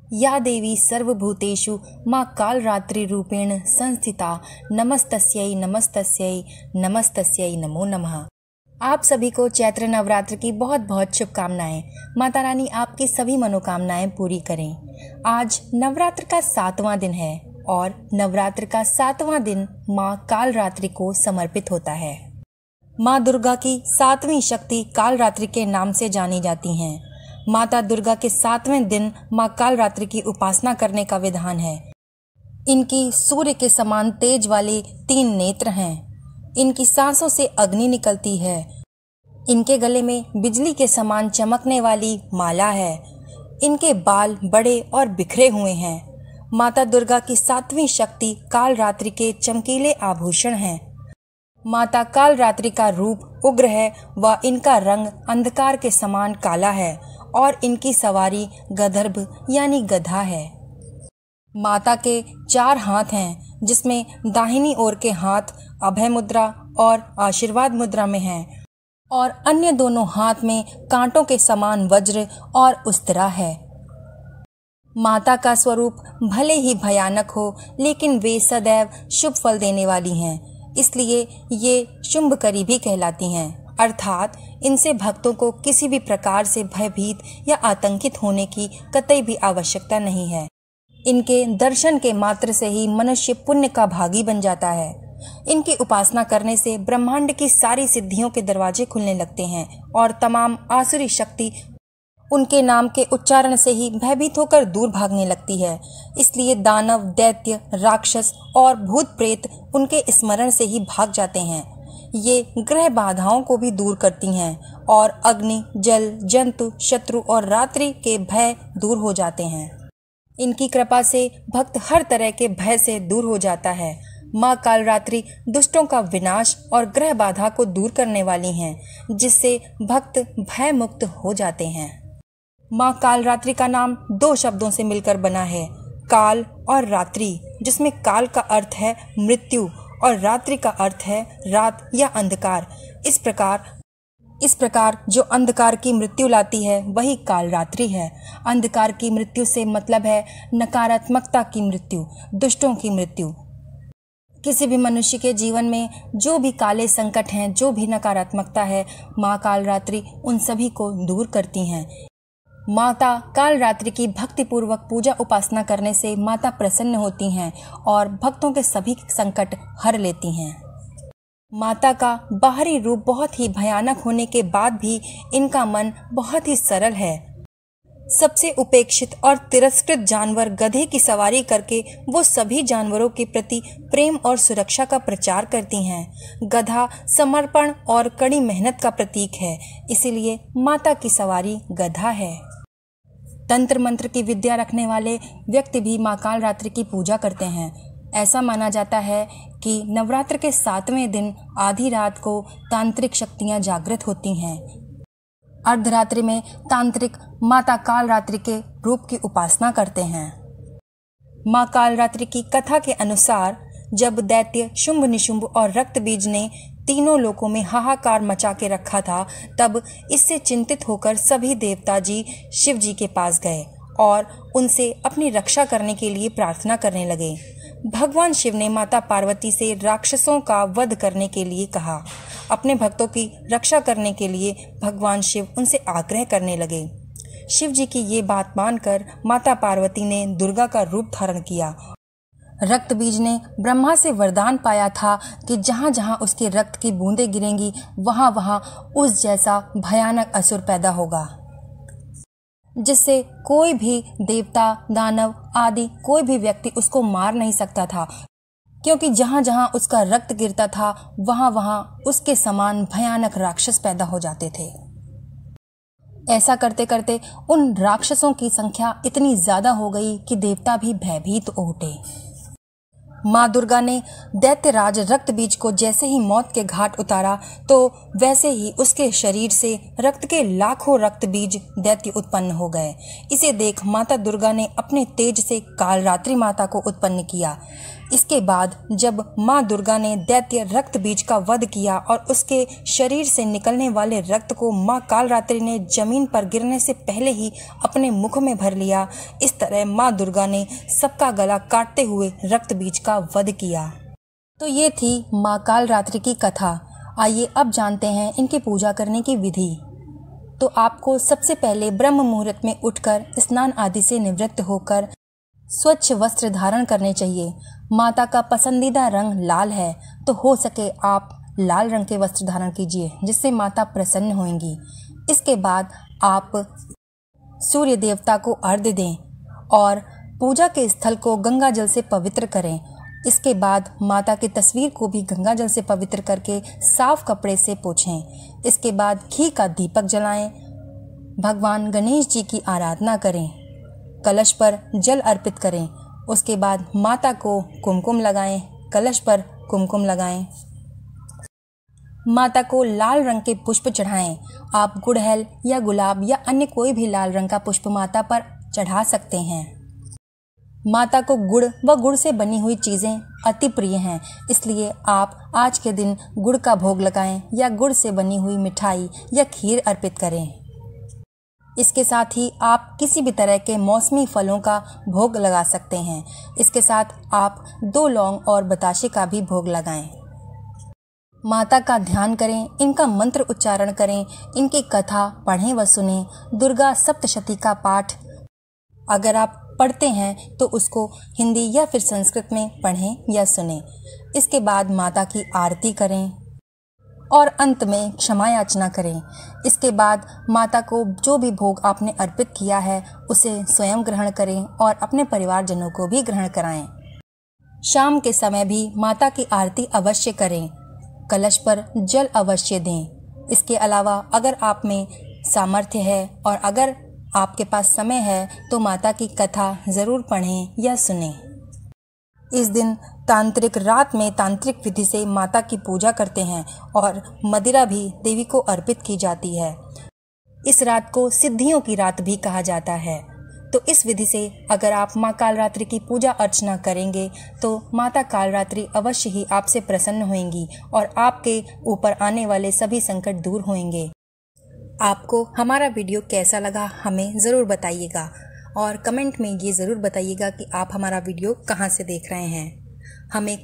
या देवी सर्वभूतेषु माँ कालरात्रि रूपेण संस्थिता नमस्तस्यै नमस्तस्यै नमस्तस्यै नमो नमः। आप सभी को चैत्र नवरात्र की बहुत बहुत शुभकामनाएं। माता रानी आपकी सभी मनोकामनाएं पूरी करें। आज नवरात्र का 7वां दिन है और नवरात्र का 7वां दिन माँ कालरात्रि को समर्पित होता है। माँ दुर्गा की 7वीं शक्ति कालरात्रि के नाम से जानी जाती हैं। माता दुर्गा के 7वें दिन माँ कालरात्रि की उपासना करने का विधान है। इनकी सूर्य के समान तेज वाले 3 नेत्र हैं। इनकी सांसों से अग्नि निकलती है। इनके गले में बिजली के समान चमकने वाली माला है। इनके बाल बड़े और बिखरे हुए हैं। माता दुर्गा की 7वीं शक्ति कालरात्रि के चमकीले आभूषण हैं। माता कालरात्रि का रूप उग्र है व इनका रंग अंधकार के समान काला है और इनकी सवारी गदर्भ यानी गधा है। माता के 4 हाथ हैं, जिसमें दाहिनी ओर के हाथ अभय मुद्रा और आशीर्वाद मुद्रा में हैं और अन्य दोनों हाथ में कांटों के समान वज्र और उस्तरा है। माता का स्वरूप भले ही भयानक हो, लेकिन वे सदैव शुभ फल देने वाली हैं, इसलिए ये शुंभकरी भी कहलाती हैं। अर्थात इनसे भक्तों को किसी भी प्रकार से भयभीत या आतंकित होने की कतई भी आवश्यकता नहीं है। इनके दर्शन के मात्र से ही मनुष्य पुण्य का भागी बन जाता है। इनकी उपासना करने से ब्रह्मांड की सारी सिद्धियों के दरवाजे खुलने लगते हैं और तमाम आसुरी शक्ति उनके नाम के उच्चारण से ही भयभीत होकर दूर भागने लगती है। इसलिए दानव, दैत्य, राक्षस और भूत प्रेत उनके स्मरण से ही भाग जाते हैं। ये ग्रह बाधाओं को भी दूर करती हैं और अग्नि, जल, जंतु, शत्रु और रात्रि के भय दूर हो जाते हैं। इनकी कृपा से भक्त हर तरह के भय से दूर हो जाता है। माँ कालरात्रि दुष्टों का विनाश और ग्रह बाधा को दूर करने वाली हैं, जिससे भक्त भय मुक्त हो जाते हैं। माँ कालरात्रि का नाम 2 शब्दों से मिलकर बना है, काल और रात्रि, जिसमें काल का अर्थ है मृत्यु और रात्रि का अर्थ है रात या अंधकार। इस प्रकार जो अंधकार की मृत्यु लाती है वही कालरात्रि है। अंधकार की मृत्यु से मतलब है नकारात्मकता की मृत्यु, दुष्टों की मृत्यु। किसी भी मनुष्य के जीवन में जो भी काले संकट हैं, जो भी नकारात्मकता है, माँ कालरात्रि उन सभी को दूर करती हैं। माता कालरात्रि की भक्तिपूर्वक पूजा उपासना करने से माता प्रसन्न होती हैं और भक्तों के सभी संकट हर लेती हैं। माता का बाहरी रूप बहुत ही भयानक होने के बाद भी इनका मन बहुत ही सरल है। सबसे उपेक्षित और तिरस्कृत जानवर गधे की सवारी करके वो सभी जानवरों के प्रति प्रेम और सुरक्षा का प्रचार करती हैं। गधा समर्पण और कड़ी मेहनत का प्रतीक है, इसीलिए माता की सवारी गधा है। तंत्र मंत्र की विद्या रखने वाले व्यक्ति भी माँ कालरात्रि की पूजा करते हैं। ऐसा माना जाता है कि नवरात्र के 7वें दिन आधी रात को तांत्रिक शक्तियाँ जागृत होती हैं। अर्धरात्रि में तांत्रिक माता कालरात्रि के रूप की उपासना करते हैं। माँ कालरात्रि की कथा के अनुसार जब दैत्य शुंभ, निशुंभ और रक्तबीज ने तीनों लोकों में हाहाकार मचा के रखा था, तब इससे चिंतित होकर सभी देवता जी शिव जी के पास गए और उनसे अपनी रक्षा करने के लिए प्रार्थना करने लगे। भगवान शिव ने माता पार्वती से राक्षसों का वध करने के लिए कहा। अपने भक्तों की रक्षा करने के लिए भगवान शिव उनसे आग्रह करने लगे। शिव जी की ये बात मानकर माता पार्वती ने दुर्गा का रूप धारण किया। रक्तबीज ने ब्रह्मा से वरदान पाया था कि जहाँ जहाँ उसके रक्त की बूंदें गिरेंगी वहाँ वहाँ उस जैसा भयानक असुर पैदा होगा, जिससे कोई भी देवता, दानव आदि कोई भी व्यक्ति उसको मार नहीं सकता था, क्योंकि जहाँ जहाँ उसका रक्त गिरता था वहाँ वहाँ उसके समान भयानक राक्षस पैदा हो जाते थे। ऐसा करते करते उन राक्षसों की संख्या इतनी ज्यादा हो गई कि देवता भी भयभीत हो उठे। माँ दुर्गा ने दैत्यराज रक्तबीज को जैसे ही मौत के घाट उतारा, तो वैसे ही उसके शरीर से रक्त के लाखों रक्तबीज दैत्य उत्पन्न हो गए। इसे देख माता दुर्गा ने अपने तेज से कालरात्रि माता को उत्पन्न किया। इसके बाद जब माँ दुर्गा ने दैत्य रक्त बीज का वध किया और उसके शरीर से निकलने वाले रक्त को माँ कालरात्रि ने जमीन पर गिरने से पहले ही अपने मुख में भर लिया, इस तरह माँ दुर्गा ने सबका गला काटते हुए रक्त बीज का वध किया। तो ये थी माँ कालरात्रि की कथा। आइए अब जानते हैं इनकी पूजा करने की विधि। तो आपको सबसे पहले ब्रह्म मुहूर्त में उठकर स्नान आदि से निवृत्त होकर स्वच्छ वस्त्र धारण करने चाहिए। माता का पसंदीदा रंग लाल है, तो हो सके आप लाल रंग के वस्त्र धारण कीजिए, जिससे माता प्रसन्न होंगी। इसके बाद आप सूर्य देवता को अर्घ्य दें और पूजा के स्थल को गंगा जल से पवित्र करें। इसके बाद माता की तस्वीर को भी गंगा जल से पवित्र करके साफ कपड़े से पोंछें। इसके बाद घी का दीपक जलाएं, भगवान गणेश जी की आराधना करें, कलश पर जल अर्पित करें। उसके बाद माता को कुमकुम लगाएं, कलश पर कुमकुम लगाएं। माता को लाल रंग के पुष्प चढ़ाएं। आप गुड़हल या गुलाब या अन्य कोई भी लाल रंग का पुष्प माता पर चढ़ा सकते हैं। माता को गुड़ व गुड़ से बनी हुई चीज़ें अति प्रिय हैं, इसलिए आप आज के दिन गुड़ का भोग लगाएं या गुड़ से बनी हुई मिठाई या खीर अर्पित करें। इसके साथ ही आप किसी भी तरह के मौसमी फलों का भोग लगा सकते हैं। इसके साथ आप 2 लौंग और बताशे का भी भोग लगाएं। माता का ध्यान करें, इनका मंत्र उच्चारण करें, इनकी कथा पढ़ें व सुनें। दुर्गा सप्तशती का पाठ अगर आप पढ़ते हैं तो उसको हिंदी या फिर संस्कृत में पढ़ें या सुनें। इसके बाद माता की आरती करें और अंत में क्षमा याचना करें। इसके बाद माता को जो भी भोग आपने अर्पित किया है उसे स्वयं ग्रहण करें और अपने परिवारजनों को भी ग्रहण कराएं। शाम के समय भी माता की आरती अवश्य करें, कलश पर जल अवश्य दें। इसके अलावा अगर आप में सामर्थ्य है और अगर आपके पास समय है तो माता की कथा ज़रूर पढ़ें या सुनें। इस दिन तांत्रिक रात में तांत्रिक विधि से माता की पूजा करते हैं और मदिरा भी देवी को अर्पित की जाती है। इस रात को सिद्धियों की रात भी कहा जाता है। तो इस विधि से अगर आप माँ कालरात्रि की पूजा अर्चना करेंगे तो माता कालरात्रि अवश्य ही आपसे प्रसन्न होंगी और आपके ऊपर आने वाले सभी संकट दूर होंगे। आपको हमारा वीडियो कैसा लगा हमें ज़रूर बताइएगा और कमेंट में ये ज़रूर बताइएगा कि आप हमारा वीडियो कहाँ से देख रहे हैं। हमें